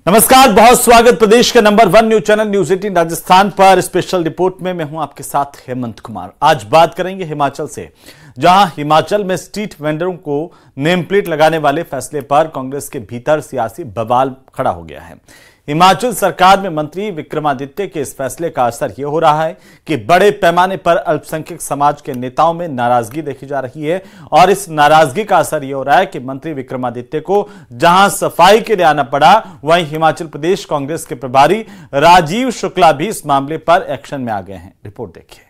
नमस्कार, बहुत स्वागत प्रदेश के number 1 news channel news 18 Rajasthan पर स्पेशल रिपोर्ट में मैं हूं आपके साथ हेमंत कुमार। आज बात करेंगे हिमाचल से, जहां हिमाचल में स्ट्रीट वेंडरों को नेम प्लेट लगाने वाले फैसले पर कांग्रेस के भीतर सियासी बवाल खड़ा हो गया है। हिमाचल सरकार में मंत्री विक्रमादित्य के इस फैसले का असर यह हो रहा है कि बड़े पैमाने पर अल्पसंख्यक समाज के नेताओं में नाराजगी देखी जा रही है और इस नाराजगी का असर यह हो रहा है कि मंत्री विक्रमादित्य को जहां सफाई के लिए आना पड़ा, वहीं हिमाचल प्रदेश कांग्रेस के प्रभारी राजीव शुक्ला भी इस मामले पर एक्शन में आ गए हैं। रिपोर्ट देखिए।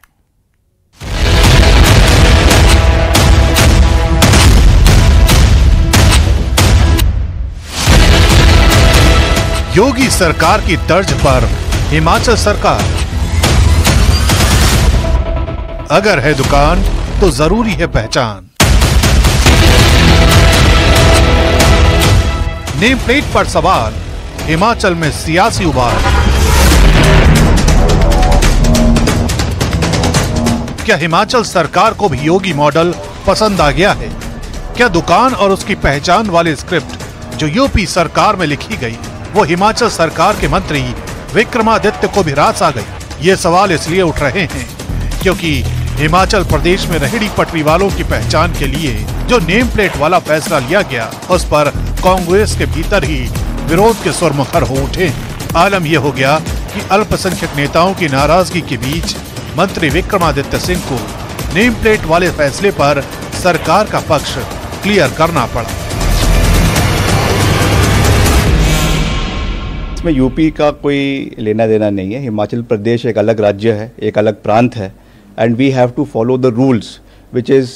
योगी सरकार की तर्ज पर हिमाचल सरकार, अगर है दुकान तो जरूरी है पहचान। नेम प्लेट पर सवाल, हिमाचल में सियासी उबाल। क्या हिमाचल सरकार को भी योगी मॉडल पसंद आ गया है? क्या दुकान और उसकी पहचान वाले स्क्रिप्ट जो यूपी सरकार में लिखी गई वो हिमाचल सरकार के मंत्री विक्रमादित्य को भी रास आ गई? ये सवाल इसलिए उठ रहे हैं क्योंकि हिमाचल प्रदेश में रेहड़ी पटरी वालों की पहचान के लिए जो नेम प्लेट वाला फैसला लिया गया, उस पर कांग्रेस के भीतर ही विरोध के सुर मुखर हो उठे। आलम यह हो गया कि अल्पसंख्यक नेताओं की नाराजगी के बीच मंत्री विक्रमादित्य सिंह को नेम प्लेट वाले फैसले पर सरकार का पक्ष क्लियर करना पड़ा। इसमें यूपी का कोई लेना देना नहीं है। हिमाचल प्रदेश एक अलग राज्य है, एक अलग प्रांत है, and we have to follow the rules which is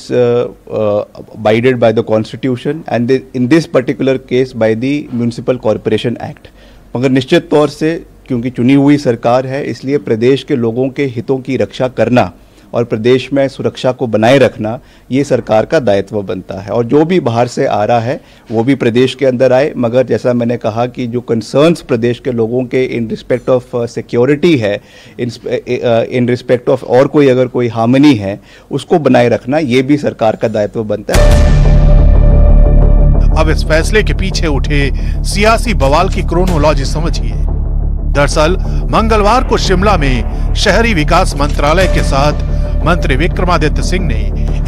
abided by the constitution and in this particular case by the Municipal Corporation Act। मगर निश्चित तौर से क्योंकि चुनी हुई सरकार है, इसलिए प्रदेश के लोगों के हितों की रक्षा करना और प्रदेश में सुरक्षा को बनाए रखना ये सरकार का दायित्व बनता है। और जो भी बाहर से आ रहा है वो भी प्रदेश के अंदर आए, मगर जैसा मैंने कहा कि जो कंसर्न्स प्रदेश के लोगों के इन रिस्पेक्ट ऑफ सिक्योरिटी है, इन रिस्पेक्ट ऑफ और कोई अगर कोई हार्मनी है, उसको बनाए रखना ये भी सरकार का दायित्व बनता है। अब इस फैसले के पीछे उठे सियासी बवाल की क्रोनोलॉजी समझिए। दरअसल मंगलवार को शिमला में शहरी विकास मंत्रालय के साथ मंत्री विक्रमादित्य सिंह ने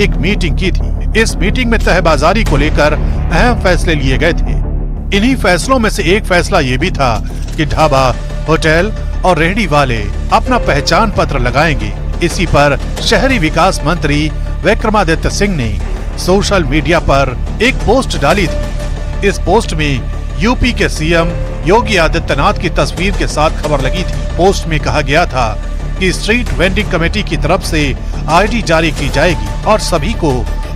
एक मीटिंग की थी। इस मीटिंग में तहबाजारी को लेकर अहम फैसले लिए गए थे। इन्हीं फैसलों में से एक फैसला ये भी था कि ढाबा, होटल और रेहड़ी वाले अपना पहचान पत्र लगाएंगे। इसी पर शहरी विकास मंत्री विक्रमादित्य सिंह ने सोशल मीडिया पर एक पोस्ट डाली थी। इस पोस्ट में यूपी के सीएम योगी आदित्यनाथ की तस्वीर के साथ खबर लगी थी। पोस्ट में कहा गया था कि स्ट्रीट वेंडिंग कमेटी की तरफ से आईडी जारी की जाएगी और सभी को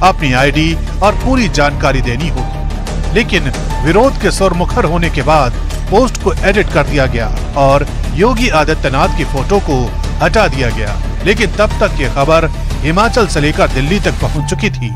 अपनी आईडी और पूरी जानकारी देनी होगी। लेकिन विरोध के सुर मुखर होने के बाद पोस्ट को एडिट कर दिया गया और योगी आदित्यनाथ की फोटो को हटा दिया गया। लेकिन तब तक ये खबर हिमाचल से लेकर दिल्ली तक पहुंच चुकी थी।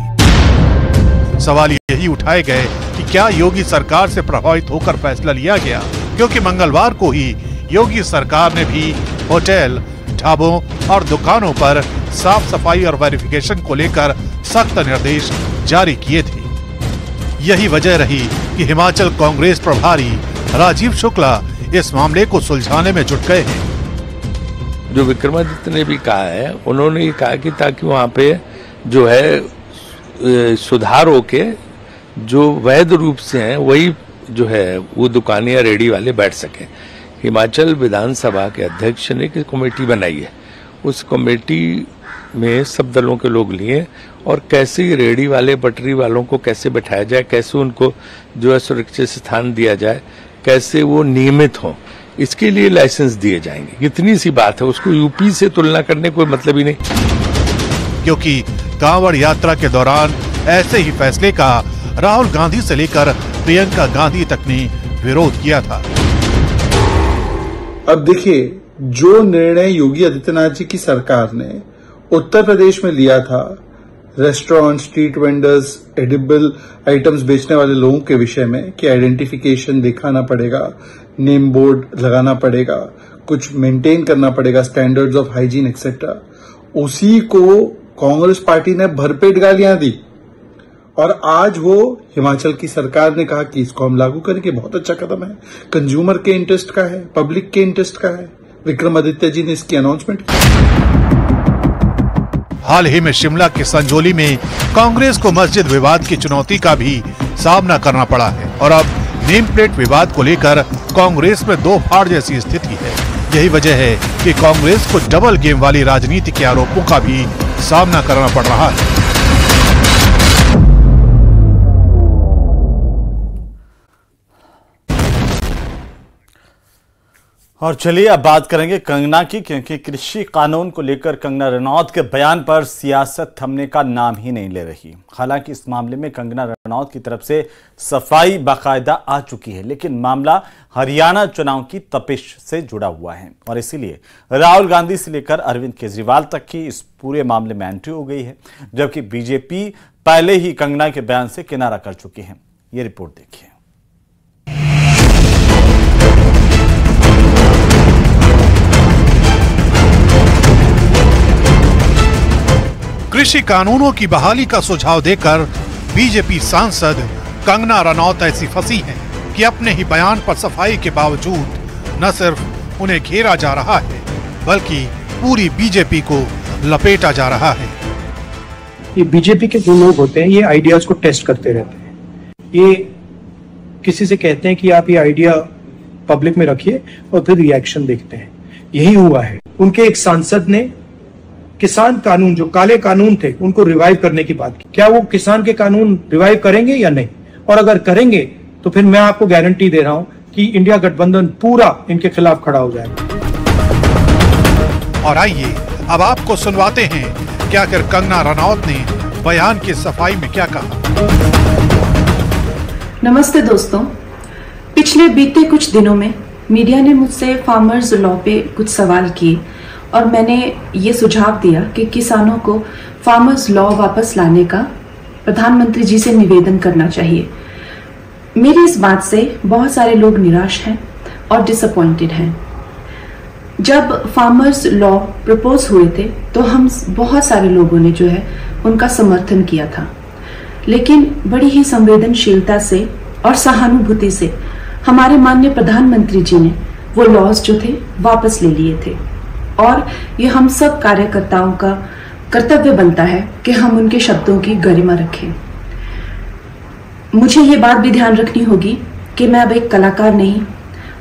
सवाल यही उठाए गए कि क्या योगी सरकार से प्रभावित होकर फैसला लिया गया, क्योंकि मंगलवार को ही योगी सरकार ने भी होटल, ढाबों और दुकानों पर साफ सफाई और वेरिफिकेशन को लेकर सख्त निर्देश जारी किए थे। यही वजह रही कि हिमाचल कांग्रेस प्रभारी राजीव शुक्ला इस मामले को सुलझाने में जुट गए हैं। जो विक्रमादित्य ने भी कहा है, उन्होंने ये कहा कि ताकि वहाँ पे जो है सुधार होके जो वैध रूप से हैं वही जो है वो दुकानें या रेडी वाले बैठ सकें। हिमाचल विधानसभा के अध्यक्ष ने एक कमेटी बनाई है। उस कमेटी में सब दलों के लोग लिए और कैसे रेडी वाले, पटरी वालों को कैसे बैठाया जाए, कैसे उनको जो है सुरक्षित स्थान दिया जाए, कैसे वो नियमित हों, इसके लिए लाइसेंस दिए जाएंगे। इतनी सी बात है, उसको यूपी से तुलना करने कोई मतलब ही नहीं। क्योंकि कांवड़ यात्रा के दौरान ऐसे ही फैसले का राहुल गांधी से लेकर प्रियंका गांधी तक ने विरोध किया था। अब देखिए, जो निर्णय योगी आदित्यनाथ जी की सरकार ने उत्तर प्रदेश में लिया था, restaurant, street vendors, edible items बेचने वाले लोगों के विषय में कि आइडेंटिफिकेशन दिखाना पड़ेगा, नेम बोर्ड लगाना पड़ेगा, कुछ मेंटेन करना पड़ेगा, स्टैंडर्ड्स ऑफ हाइजीन एक्सेट्रा, उसी को कांग्रेस पार्टी ने भरपेट गालियां दी और आज वो हिमाचल की सरकार ने कहा कि इसको हम लागू करेंगे, बहुत अच्छा कदम है, कंज्यूमर के इंटरेस्ट का है, पब्लिक के इंटरेस्ट का है। विक्रमादित्य जी ने इसकी अनाउंसमेंट की। हाल ही में शिमला के संजौली में कांग्रेस को मस्जिद विवाद की चुनौती का भी सामना करना पड़ा है और अब नेम प्लेट विवाद को लेकर कांग्रेस में दो फाड़ जैसी स्थिति है। यही वजह है कि कांग्रेस को डबल गेम वाली राजनीति के आरोपों का भी सामना करना पड़ रहा है। और चलिए अब बात करेंगे कंगना की, क्योंकि कृषि कानून को लेकर कंगना रनौत के बयान पर सियासत थमने का नाम ही नहीं ले रही। हालांकि इस मामले में कंगना रनौत की तरफ से सफाई बाकायदा आ चुकी है, लेकिन मामला हरियाणा चुनाव की तपिश से जुड़ा हुआ है और इसीलिए राहुल गांधी से लेकर अरविंद केजरीवाल तक की इस पूरे मामले में एंट्री हो गई है, जबकि बीजेपी पहले ही कंगना के बयान से किनारा कर चुकी है। ये रिपोर्ट देखिए। कृषि कानूनों की बहाली का सुझाव देकर बीजेपी सांसद कंगना रनौत ऐसी फंसी हैं कि अपने ही बयान पर सफाई के बावजूद न सिर्फ उन्हें घेरा जा रहा है बल्कि पूरी बीजेपी को लपेटा जा रहा है। ये बीजेपी के जो लोग होते हैं ये आइडियाज को टेस्ट करते रहते हैं। ये किसी से कहते हैं कि आप ये आइडिया पब्लिक में रखिए और फिर रिएक्शन देखते हैं। यही हुआ है। उनके एक सांसद ने किसान कानून, जो काले कानून थे, उनको रिवाइव करने की बात की। क्या वो किसान के कानून रिवाइव करेंगे या नहीं? और अगर करेंगे तो फिर मैं आपको गारंटी दे रहा हूं कि इंडिया गठबंधन पूरा इनके खिलाफ खड़ा हो जाएगा। और आइए अब आपको सुनवाते हैं कि आखिर कंगना रनौत ने बयान की सफाई में क्या कहा। नमस्ते दोस्तों, पिछले बीते कुछ दिनों में मीडिया ने मुझसे फार्मर्स लॉ पे कुछ सवाल किए और मैंने ये सुझाव दिया कि किसानों को फार्मर्स लॉ वापस लाने का प्रधानमंत्री जी से निवेदन करना चाहिए। मेरी इस बात से बहुत सारे लोग निराश हैं और डिसअपॉइंटेड हैं। जब फार्मर्स लॉ प्रपोज हुए थे तो हम बहुत सारे लोगों ने जो है उनका समर्थन किया था, लेकिन बड़ी ही संवेदनशीलता से और सहानुभूति से हमारे माननीय प्रधानमंत्री जी ने वो लॉज जो थे वापस ले लिए थे और ये हम सब कार्यकर्ताओं का कर्तव्य बनता है कि हम उनके शब्दों की गरिमा रखें। मुझे ये बात भी ध्यान रखनी होगी कि मैं अब एक कलाकार नहीं,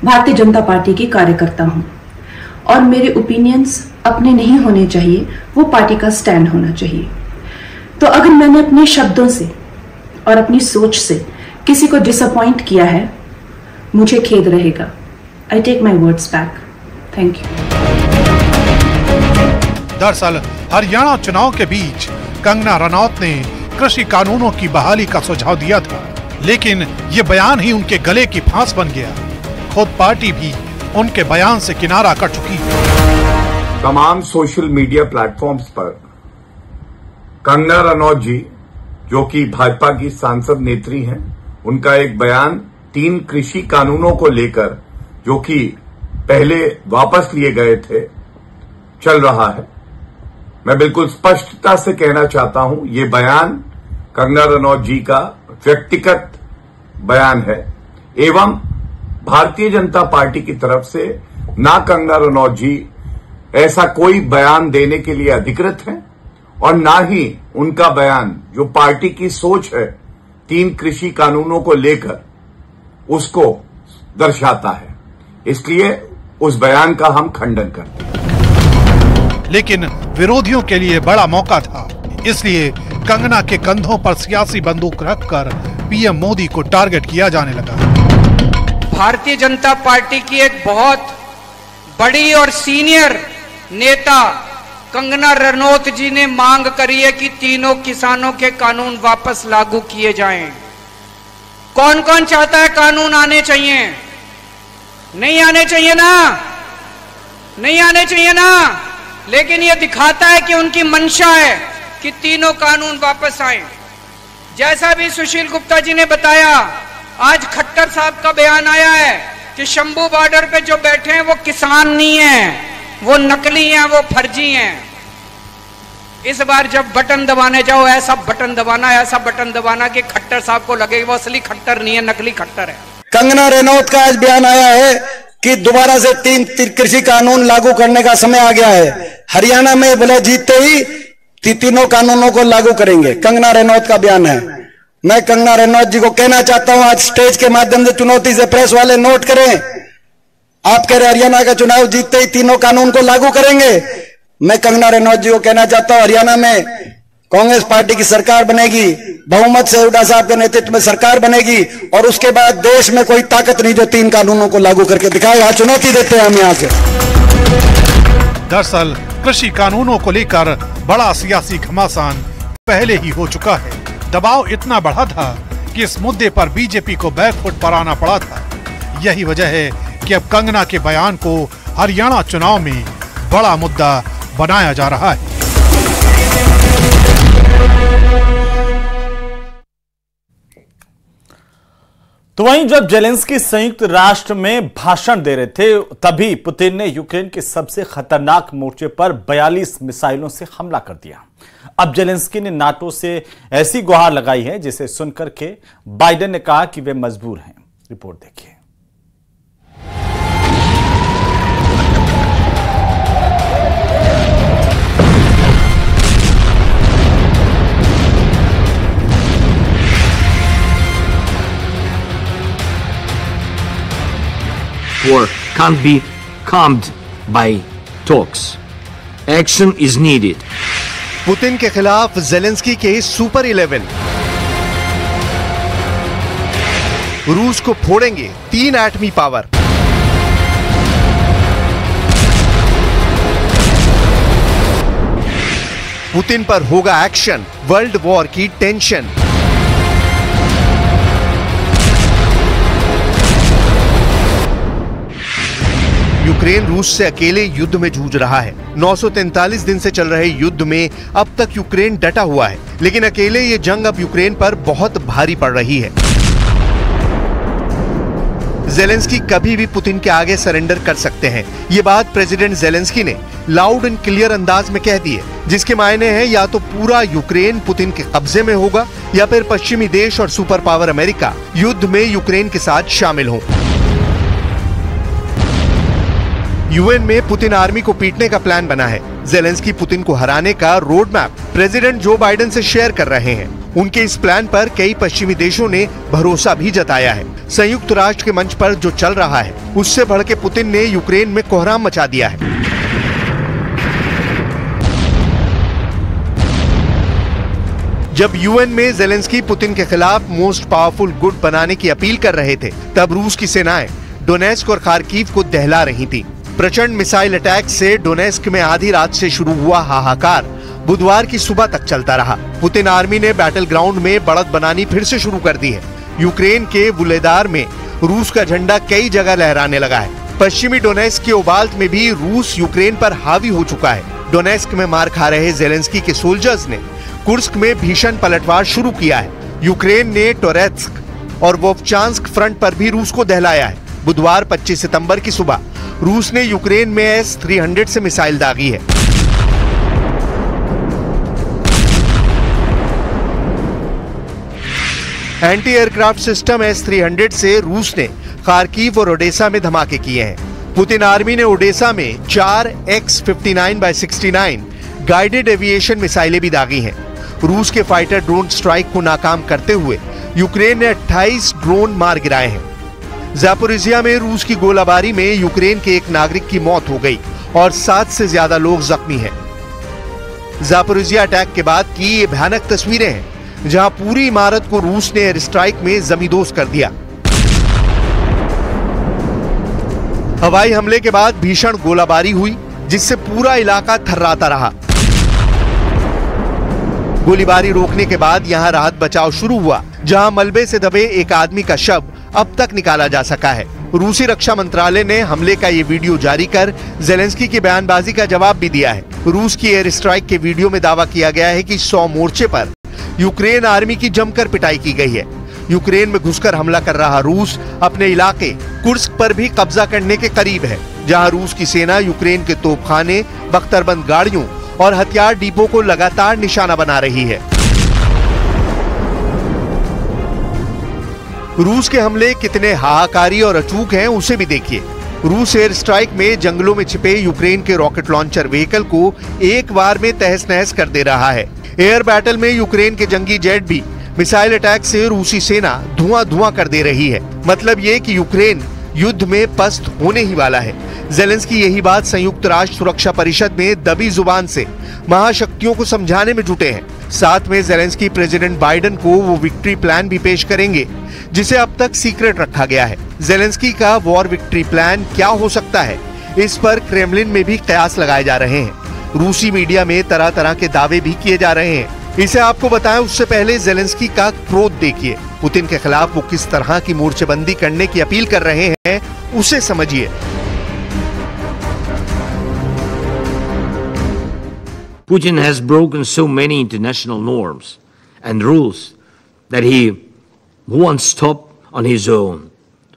भारतीय जनता पार्टी की कार्यकर्ता हूं और मेरे ओपिनियंस अपने नहीं होने चाहिए, वो पार्टी का स्टैंड होना चाहिए। तो अगर मैंने अपने शब्दों से और अपनी सोच से किसी को डिसअपॉइंट किया है, मुझे खेद रहेगा। I take my words back. Thank you. दरअसल हरियाणा चुनाव के बीच कंगना रनौत ने कृषि कानूनों की बहाली का सुझाव दिया था, लेकिन ये बयान ही उनके गले की फांस बन गया। खुद पार्टी भी उनके बयान से किनारा कर चुकी है। तमाम सोशल मीडिया प्लेटफॉर्म्स पर कंगना रनौत जी, जो कि भाजपा की सांसद नेत्री हैं, उनका एक बयान 3 कृषि कानूनों को लेकर, जो कि पहले वापस लिए गए थे, चल रहा है। मैं बिल्कुल स्पष्टता से कहना चाहता हूं, ये बयान कंगना रनौत जी का व्यक्तिगत बयान है एवं भारतीय जनता पार्टी की तरफ से ना कंगना रनौत जी ऐसा कोई बयान देने के लिए अधिकृत हैं और ना ही उनका बयान, जो पार्टी की सोच है 3 कृषि कानूनों को लेकर, उसको दर्शाता है। इसलिए उस बयान का हम खंडन करते हैं। लेकिन विरोधियों के लिए बड़ा मौका था, इसलिए कंगना के कंधों पर सियासी बंदूक रखकर पीएम मोदी को टारगेट किया जाने लगा। भारतीय जनता पार्टी की एक बहुत बड़ी और सीनियर नेता कंगना रनौत जी ने मांग करी है कि तीनों किसानों के कानून वापस लागू किए जाएं। कौन कौन चाहता है कानून आने चाहिए? नहीं आने चाहिए ना? नहीं आने चाहिए ना? लेकिन यह दिखाता है कि उनकी मंशा है कि तीनों कानून वापस आए। जैसा भी सुशील गुप्ता जी ने बताया, आज खट्टर साहब का बयान आया है कि शंभू बॉर्डर पे जो बैठे हैं वो किसान नहीं है, वो नकली हैं, वो फर्जी हैं। इस बार जब बटन दबाने जाओ ऐसा बटन दबाना कि खट्टर साहब को लगे वो असली खट्टर नहीं है, नकली खट्टर है। कंगना रनौत का आज बयान आया है कि दोबारा से 3 कृषि कानून लागू करने का समय आ गया है। हरियाणा में बोले जीतते ही तीनों कानूनों को लागू करेंगे। कंगना रनौत का बयान है। मैं कंगना रनौत जी को कहना चाहता हूं, आज स्टेज के माध्यम से चुनौती से प्रेस वाले नोट करें, आप कह रहे हरियाणा का चुनाव जीतते ही तीनों कानून को लागू करेंगे। मैं कंगना रनौत जी को कहना चाहता हूं, हरियाणा में कांग्रेस पार्टी की सरकार बनेगी, बहुमत से हुड्डा साहब के नेतृत्व में सरकार बनेगी और उसके बाद देश में कोई ताकत नहीं जो 3 कानूनों को लागू करके दिखाएगा। चुनौती देते हैं हम यहां से। दरअसल कृषि कानूनों को लेकर बड़ा सियासी घमासान पहले ही हो चुका है। दबाव इतना बढ़ा था कि इस मुद्दे पर बीजेपी को बैकफुट पर आना पड़ा था। यही वजह है कि अब कंगना के बयान को हरियाणा चुनाव में बड़ा मुद्दा बनाया जा रहा है। तो वहीं जब जेलेंस्की संयुक्त राष्ट्र में भाषण दे रहे थे तभी पुतिन ने यूक्रेन के सबसे खतरनाक मोर्चे पर 42 मिसाइलों से हमला कर दिया। अब जेलेंस्की ने नाटो से ऐसी गुहार लगाई है जिसे सुनकर के बाइडेन ने कहा कि वे मजबूर हैं। रिपोर्ट देखिए। War can't be calmed by talks. Action is needed. Putin के खिलाफ जेलेंस्की के सुपर 11। रूस को फोड़ेंगे 3 एटमी पावर। पुतिन पर होगा एक्शन, वर्ल्ड वॉर की टेंशन। यूक्रेन रूस से अकेले युद्ध में जूझ रहा है। 943 दिन से चल रहे युद्ध में अब तक यूक्रेन डटा हुआ है, लेकिन अकेले ये जंग अब यूक्रेन पर बहुत भारी पड़ रही है। जेलेंस्की कभी भी पुतिन के आगे सरेंडर कर सकते हैं। ये बात प्रेसिडेंट जेलेंस्की ने लाउड एंड क्लियर अंदाज में कह दी है, जिसके मायने हैं या तो पूरा यूक्रेन पुतिन के कब्जे में होगा या फिर पश्चिमी देश और सुपर पावर अमेरिका युद्ध में यूक्रेन के साथ शामिल हों। यूएन में पुतिन आर्मी को पीटने का प्लान बना है। जेलेंस्की पुतिन को हराने का road map president Joe Biden से शेयर कर रहे हैं। उनके इस प्लान पर कई पश्चिमी देशों ने भरोसा भी जताया है। संयुक्त राष्ट्र के मंच पर जो चल रहा है उससे बढ़ के पुतिन ने यूक्रेन में कोहराम मचा दिया है। जब यूएन में जेलेंस्की पुतिन के खिलाफ मोस्ट पावरफुल गुड बनाने की अपील कर रहे थे, तब रूस की सेनाएं डोनेस्क और खार्किव को दहला रही थी। प्रचंड मिसाइल अटैक से डोनेस्क में आधी रात से शुरू हुआ हाहाकार बुधवार की सुबह तक चलता रहा। पुतिन आर्मी ने बैटल ग्राउंड में बढ़त बनानी फिर से शुरू कर दी है। यूक्रेन के वुलेदार में रूस का झंडा कई जगह लहराने लगा है। पश्चिमी डोनेस्क के ओबाल्ट में भी रूस यूक्रेन पर हावी हो चुका है। डोनेस्क में मार खा रहे जेलेंस्की के सोल्जर्स ने कुर्स्क में भीषण पलटवार शुरू किया है। यूक्रेन ने टोरेत्स्क और वोवचांस्क फ्रंट पर भी रूस को दहलाया है। बुधवार 25 सितंबर की सुबह रूस ने यूक्रेन में S-300 से मिसाइल दागी है। एंटी एयरक्राफ्ट सिस्टम S-300 से रूस ने खार्किव और ओडेसा में धमाके किए हैं। पुतिन आर्मी ने ओडेसा में 4 X-59x69 गाइडेड एविएशन मिसाइलें भी दागी हैं। रूस के फाइटर ड्रोन स्ट्राइक को नाकाम करते हुए यूक्रेन ने 28 ड्रोन मार गिराए हैं। ज़ापोरिजिया में रूस की गोलाबारी में यूक्रेन के एक नागरिक की मौत हो गई और 7 से ज्यादा लोग जख्मी हैं। ज़ापोरिजिया अटैक के बाद की ये भयानक तस्वीरें हैं, जहां पूरी इमारत को रूस ने एयर स्ट्राइक में जमींदोज कर दिया। हवाई हमले के बाद भीषण गोलाबारी हुई, जिससे पूरा इलाका थर्राता रहा। गोलीबारी रोकने के बाद यहां राहत बचाव शुरू हुआ, जहां मलबे से दबे एक आदमी का शव अब तक निकाला जा सका है। रूसी रक्षा मंत्रालय ने हमले का ये वीडियो जारी कर जेलेंस्की की बयानबाजी का जवाब भी दिया है। रूस की एयर स्ट्राइक के वीडियो में दावा किया गया है कि 100 मोर्चे पर यूक्रेन आर्मी की जमकर पिटाई की गई है। यूक्रेन में घुसकर हमला कर रहा रूस अपने इलाके कुर्स्क पर भी कब्जा करने के करीब है, जहां रूस की सेना यूक्रेन के तोपखाने, बख्तरबंद गाड़ियों और हथियार डिपो को लगातार निशाना बना रही है। रूस के हमले कितने हाहाकारी और अचूक हैं उसे भी देखिए। रूस एयर स्ट्राइक में जंगलों में छिपे यूक्रेन के रॉकेट लॉन्चर व्हीकल को एक बार में तहस नहस कर दे रहा है। एयर बैटल में यूक्रेन के जंगी जेट भी मिसाइल अटैक से रूसी सेना धुआं धुआं कर दे रही है। मतलब ये कि यूक्रेन युद्ध में पस्त होने ही वाला है। ज़ेलेंस्की यही बात संयुक्त राष्ट्र सुरक्षा परिषद में दबी जुबान से महाशक्तियों को समझाने में जुटे हैं। साथ में ज़ेलेंस्की प्रेसिडेंट बाइडेन को वो विक्ट्री प्लान भी पेश करेंगे जिसे अब तक सीक्रेट रखा गया है। ज़ेलेंस्की का वॉर विक्ट्री प्लान क्या हो सकता है, इस पर क्रेमलिन में भी कयास लगाए जा रहे हैं। रूसी मीडिया में तरह तरह के दावे भी किए जा रहे हैं। इसे आपको बताएं उससे पहले ज़ेलेंस्की का क्रोध देखिए। पुतिन के खिलाफ वो किस तरह की मोर्चेबंदी करने की अपील कर रहे हैं उसे समझिए। Putin has broken so many international norms and rules that he won't stop on his own.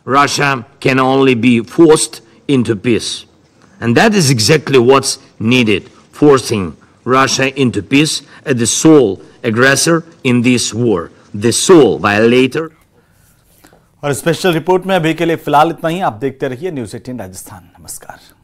Russia can only be forced into peace. And that is exactly what's needed, forcing Russia into peace as the sole aggressor in this war, the sole violator. और special report में अभी के लिए फिलहाल इतना ही। आप देखते रहिए न्यूज़ 18 राजस्थान। नमस्कार।